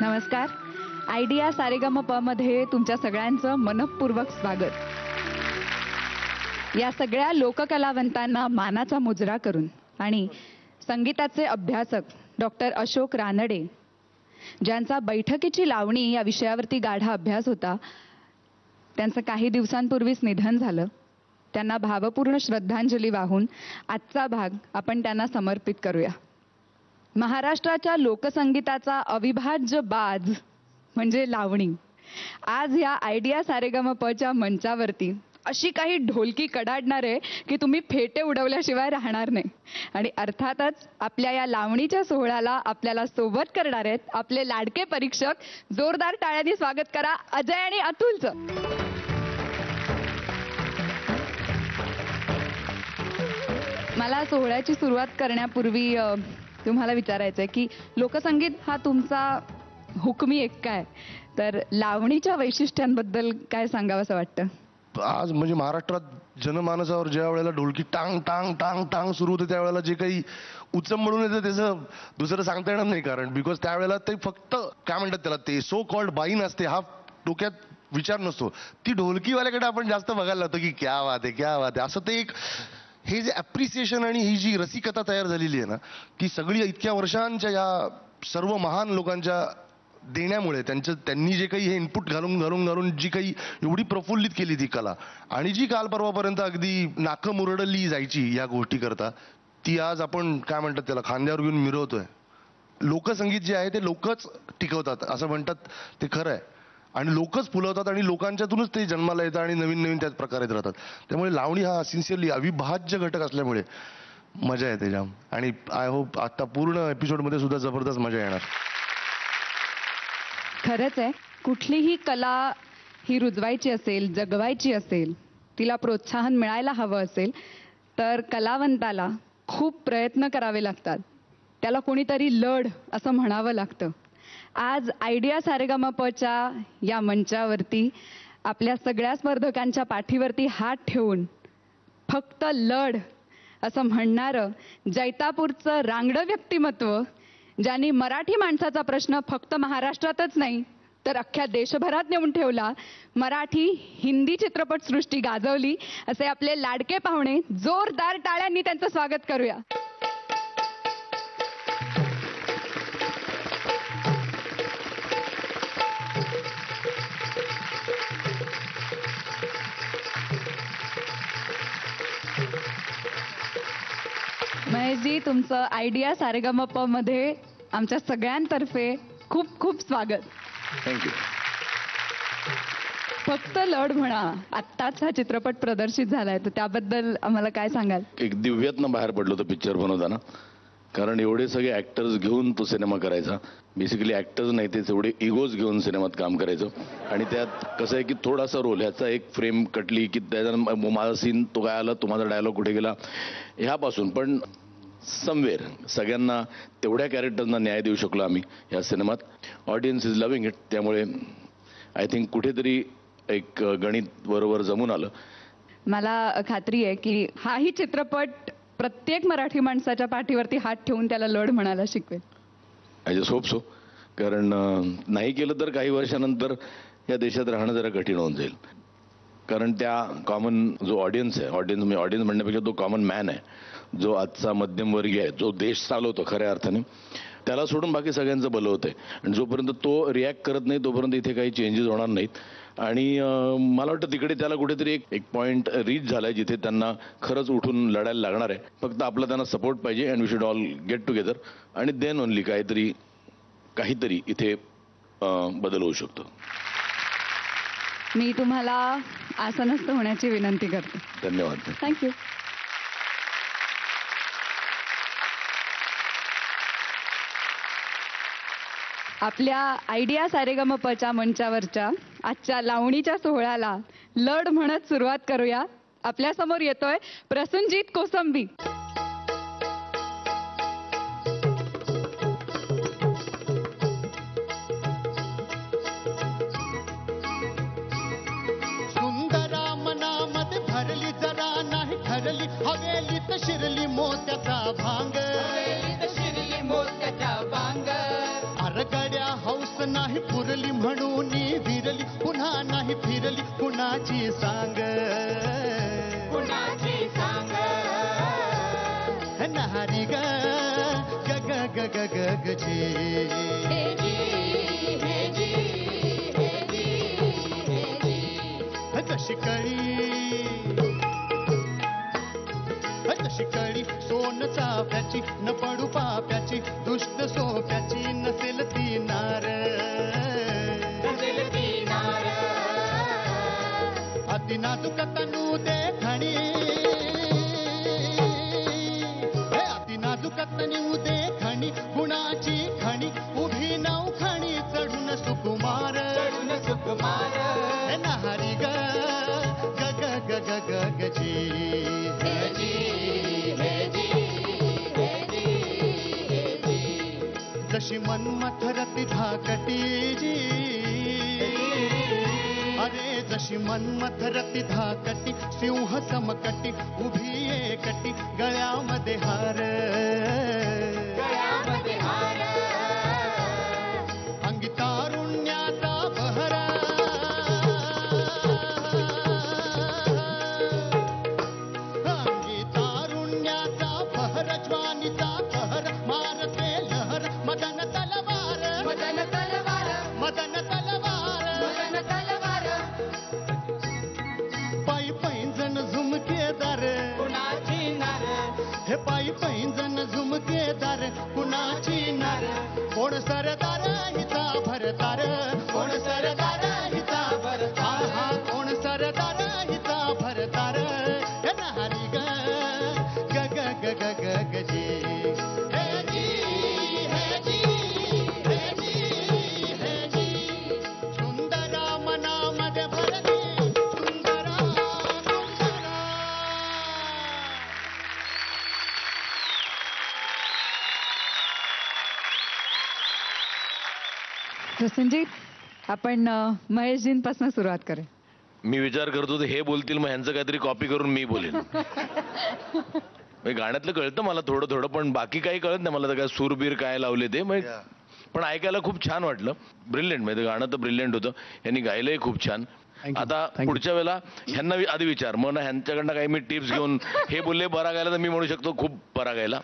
नमस्कार. आयडिया सारेगमप मध्ये तुमच्या सगळ्यांचं मनपूर्वक स्वागत. या सगळ्या लोककलावंतांना मानाचा मुजरा करून आणि संगीताचे अभ्यासक डॉक्टर अशोक रानडे, ज्यांचा बैठकीची लावणी या विषयावरती गाढा अभ्यास होता, त्यांचं काही दिवसांपूर्वीच निधन झालं. त्यांना भावपूर्ण श्रद्धांजली वाहून आजचा भाग आपण त्यांना समर्पित करूया. महाराष्ट्राच्या लोकसंगीताचा अविभाज्य बाज म्हणजे लावणी आज या आयडिया सारेगमपच्या मंचावरती अशी काही ढोलकी कडाडणार आहे की तुम्ही फेटे उडवल्याशिवाय राहणार नाही. आणि अर्थातच आपल्या या लावणीच्या सोहळ्याला आपल्याला सोबत करणार आहेत आपले लाडके परीक्षक. जोरदार टाळ्यांनी स्वागत करा अजय आणि अतुलचं. मला सोहळ्याची सुरुवात करण्यापूर्वी तुम्हाला विचारायचं आहे की लोकसंगीत हा तुमचा हुकमी एक्का आहे, तर लावणीच्या वैशिष्ट्यांबद्दल काय सांगावंसं वाटतं? आज म्हणजे महाराष्ट्रात जनमानसावर ज्या वेळेला ढोलकी टांग टांग टांग टांग सुरू होते त्यावेळेला जे काही उचम म्हणून येतं त्याचं दुसरं सांगता येणार नाही. कारण बिकॉज त्यावेळेला ते फक्त काय म्हणतात त्याला, ते सो कॉल्ड बाईन असते, हा डोक्यात विचार नसतो. ती ढोलकीवाल्याकडे आपण जास्त बघायला लागतो की क्या बात आहे क्या बात आहे असं. ते एक हे जे ॲप्रिसिएशन आणि ही जी रसिकता तयार झालेली आहे ना, की सगळी इतक्या वर्षांच्या या सर्व महान लोकांच्या देण्यामुळे त्यांनी जे काही हे इनपुट घालून जी काही एवढी प्रफुल्लित केली ती कला, आणि जी काल परवापर्यंत अगदी नाकं मुरडली जायची या गोष्टी करता, ती आज आपण काय म्हणतात त्याला खांद्यावर घेऊन मिरवतोय. लोकसंगीत जे आहे ते लोकच टिकवतात असं म्हणतात, ते खरं आहे. आणि लोकच फुलवतात आणि लोकांच्यातूनच ते जन्माला येतात आणि नवीन नवीन त्याच प्रकारे राहतात. त्यामुळे लावणी हा सिन्सिअरली अविभाज्य घटक असल्यामुळे मजा येते जाम. आणि आय होप आता पूर्ण एपिसोडमध्ये सुद्धा जबरदस्त मजा येणार. खरंच आहे, कुठलीही कला ही रुजवायची असेल, जगवायची असेल, तिला प्रोत्साहन मिळायला हवं असेल तर कलावंताला खूप प्रयत्न करावे लागतात. त्याला कोणीतरी लढ असं म्हणावं लागतं. आज आयडिया सारेगमपच्या या मंचावरती आपल्या सगळ्या स्पर्धकांच्या पाठीवरती हात ठेवून फक्त लढ असं म्हणणारं जैतापूरचं रांगडं व्यक्तिमत्व, ज्यांनी मराठी माणसाचा प्रश्न फक्त महाराष्ट्रातच नाही तर अख्ख्या देशभरात नेऊन ठेवला, मराठी हिंदी चित्रपटसृष्टी गाजवली, असे आपले लाडके पाहुणे. जोरदार टाळ्यांनी त्यांचं स्वागत करूया. महेशजी, तुमचं आयडिया सारेगमप मध्ये आमच्या सगळ्यांतर्फे खूप खूप स्वागत. थँक्यू. फक्त लढ म्हणा, आत्ताच हा चित्रपट प्रदर्शित झालाय, तर त्याबद्दल आम्हाला काय सांगाल? एक दिव्यातनं बाहेर पडलो होतो पिक्चर बनवताना, कारण एवढे सगळे ऍक्टर्स घेऊन तो सिनेमा करायचा. बेसिकली ऍक्टर्स नाही, तेच एवढे इगोज घेऊन सिनेमात काम करायचं. आणि त्यात कसं आहे की थोडासा रोल, ह्याचा एक फ्रेम कटली की त्याचा माझा सीन तो काय आला, तो माझा डायलॉग कुठे गेला, ह्यापासून. पण समवेअर सगळ्यांना तेवढ्या कॅरेक्टर्सना न्याय देऊ शकलो आम्ही या सिनेमात. Audience is loving it. त्यामुळे आय थिंक कुठेतरी एक गणित बरोबर जमून आलं. मला खात्री आहे की हाही चित्रपट प्रत्येक मराठी माणसाच्या पाठीवरती हात ठेवून त्याला लढ म्हणायला शिकवेल. I just hope so. कारण नाही केलं तर काही वर्षानंतर या देशात राहणं जरा कठीण होऊन जाईल. कारण त्या कॉमन जो ऑडियन्स आहे, ऑडियन्स म्हणण्यापेक्षा तो कॉमन मॅन आहे, जो आजचा मध्यमवर्गीय आहे, जो देश चालवतो खऱ्या अर्थाने, त्याला सोडून बाकी सगळ्यांचं भलं होतंय. आणि जोपर्यंत तो रिॲक्ट करत नाही तोपर्यंत इथे काही चेंजेस होणार नाहीत. आणि मला वाटतं तिकडे त्याला कुठेतरी एक पॉईंट रीच झालाय जिथे त्यांना खरंच उठून लढायला लागणार आहे. फक्त आपला त्यांना सपोर्ट पाहिजे. And we should all get together आणि देन ओनली काहीतरी इथे बदल होऊ शकतो. मी तुम्हाला आसनस्थ होण्याची विनंती करते. धन्यवाद. थँक्यू. आपल्या आयडिया सारेगमपच्या मंचावरच्या आजच्या लावणीच्या सोहळ्याला लढ म्हणत सुरुवात करूया. आपल्या समोर येतोय प्रसूनजीत कोसंबी. सुंदरा मनामध्ये भरली जरा नाही ठरली हवेलीत शिरली मोत्याचा भांग अरगड्या हौस नाही पुरली म्हणून विरली पुन्हा नाही फिरली कुणाची सांग नहारी ग ग ग ग ग ग ग जी जशी कळी सोन चाफ्याची न पडू पाप्याची दुष्ट सोप्याची नसेल ती नार अति नाजूक तनू देखणी अति नाजूक तनू देखणी गुणाची खणी उभी नऊ खणी चढून सुकुमार नहारी ग ग ग ग ग ग ग जी जशी मन्मथरती धाकटी जी अरे जशी मन्मथरती धाकटी सिंह समकटी उभी एकटी गळ्यामध्ये हार अंगी तारुण्याचा बहर अंगी तारुण्याचा बहर ज्वानीचा कहर मारते लहर मदन तलवार पायी पैंजण झुमकेदार हे पायी पैंजण झुमकेदार कुणाची नार कोण सरदार हिचा भरतार कोण सरदार हिचा भरतार हा कोण सरदार हिचा भरतार हे नहारी ग ग ग ग ग ग ग जी प्रसन्नजी आपण महेशजींपासून सुरुवात करूया. मी विचार करतो ते हे बोलतील मग ह्यांचं काहीतरी कॉपी करून मी बोलेन. गाण्यातलं कळतं मला थोडं थोडं पण बाकी काही कळत नाही मला तर काय सूरबीर काय लावले ते पण ऐकायला खूप छान वाटलं. ब्रिलियंट म्हणजे गाणं तर ब्रिलियंट होतं. यांनी गायलंही खूप छान. आता पुढच्या वेळेला ह्यांना आधी विचार मग ना ह्यांच्याकडनं काही मी टिप्स घेऊन हे बोलले बरा गायला तर मी म्हणू शकतो खूप बरा गायला.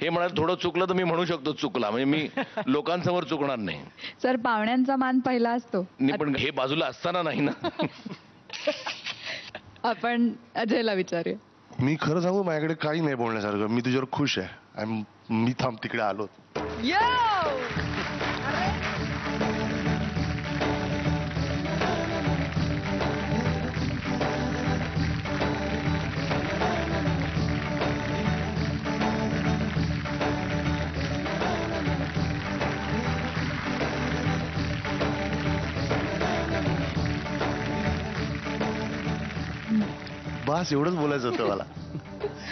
हे म्हणाल थोडं चुकलं तर मी म्हणू शकतो चुकला म्हणजे मी लोकांसमोर चुकणार नाही. सर पाहुण्यांचा मान पहिला असतो पण हे बाजूला असताना नाही ना. आपण अजयला विचारूया. मी खरं सांगू माझ्याकडे काही नाही बोलण्यासारखं. मी तुझ्यावर खुश आहे. मी थांब तिकडे आलो. बस एवढंच बोलायचं होतं मला.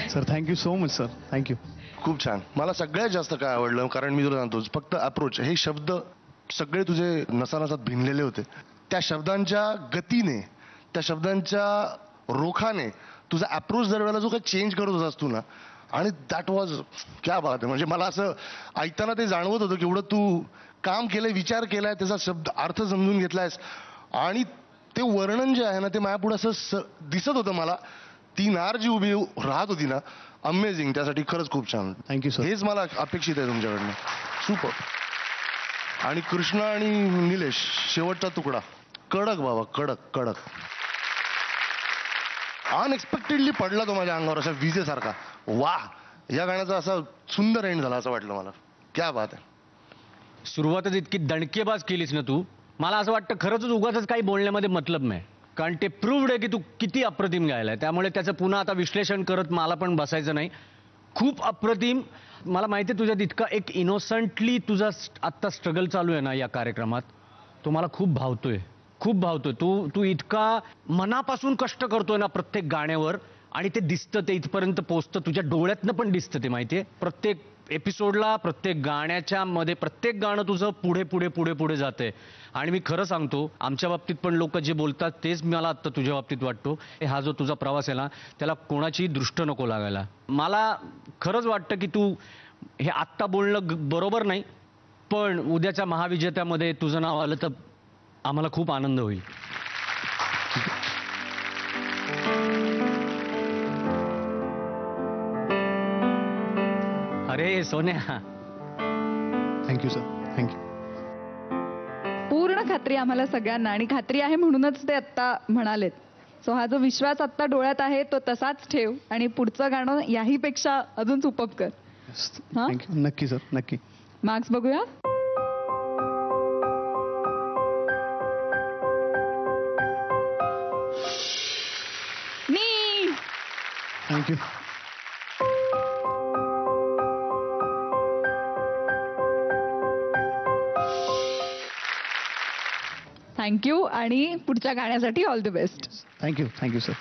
Sir thank you so much sir. Thank you. खूप छान. मला सगळ्यात जास्त काय आवडलं कारण मी तुला सांगतो फक्त अप्रोच हे शब्द सगळे तुझे नसानसात भिनलेले होते. त्या शब्दांच्या गतीने त्या शब्दांच्या रोखाने तुझा अप्रोच दरवेळेला जो काही चेंज करत होतास तू ना आणि दॅट वॉज क्या बात आहे. म्हणजे मला असं ऐकताना ते जाणवत होतं की एवढं तू काम केलंय विचार केलाय त्याचा शब्द अर्थ समजून घेतलायस आणि ते वर्णन जे आहे ना ते माझ्यापुढे असं दिसत होतं मला. ती नार जी उभी राहत होती ना अमेझिंग. त्यासाठी खरंच खूप छान. Thank you sir. हेच मला अपेक्षित आहे तुमच्याकडनं. सुपर. आणि कृष्णा आणि निलेश शेवटचा तुकडा कडक बाबा कडक कडक. अनएक्सपेक्टेडली पडला तो माझ्या अंगावर अशा विजेसारखा. वा या गाण्याचा असा सुंदर एंड झाला असं वाटलं मला. क्या बात आहे. सुरुवातच इतकी दणकेबाज केलीस ना तू. मला असं वाटतं खरंच उगाचच काही बोलण्यामध्ये मतलब नाही कारण ते प्रूव्ड आहे की तू किती अप्रतिम गायलाय. त्यामुळे त्याचं पुन्हा आता विश्लेषण करत मला पण बसायचं नाही. खूप अप्रतिम. मला माहिती आहे तुझ्यात इतका एक इनोसंटली तुझा आत्ता स्ट्रगल चालू आहे ना या कार्यक्रमात तो मला खूप भावतोय. खूप भावतोय. तू इतका मनापासून कष्ट करतोय ना प्रत्येक गाण्यावर आणि ते दिसतं, ते इथपर्यंत पोचतं, तुझ्या डोळ्यातनं पण दिसतं ते, माहितीये. प्रत्येक एपिसोडला, प्रत्येक गाण्याच्या मध्ये, प्रत्येक गाणं तुझं पुढे पुढे पुढे पुढे जाते. आणि मी खरं सांगतो, आमच्या बाबतीत पण लोक जे बोलतात तेच मला आत्ता तुझ्या बाबतीत वाटतो. हा जो तुझा प्रवास आहे ना, त्याला कोणाची दृष्ट नको लागायला. मला खरंच वाटतं की तू हे आत्ता बोलणं बरोबर नाही, पण उद्याच्या महाविजेत्यामध्ये तुझं नाव आलं तर आम्हाला खूप आनंद होईल. अरे सोन्या, थँक्यू सर, थँक्यू. पूर्ण खात्री आम्हाला सगळ्यांना, आणि खात्री आहे म्हणूनच ते आत्ता म्हणालेत. सो हा जो विश्वास आत्ता डोळ्यात आहे तो तसाच ठेव, आणि पुढचं गाणं याहीपेक्षा अजून सुपअप कर. हा? थँक्यू. नक्की सर, नक्की. मार्क्स बघूया. नी थँक्यू. थँक्यू, आणि पुढच्या गाण्यासाठी all the best. Thank you. Thank you sir.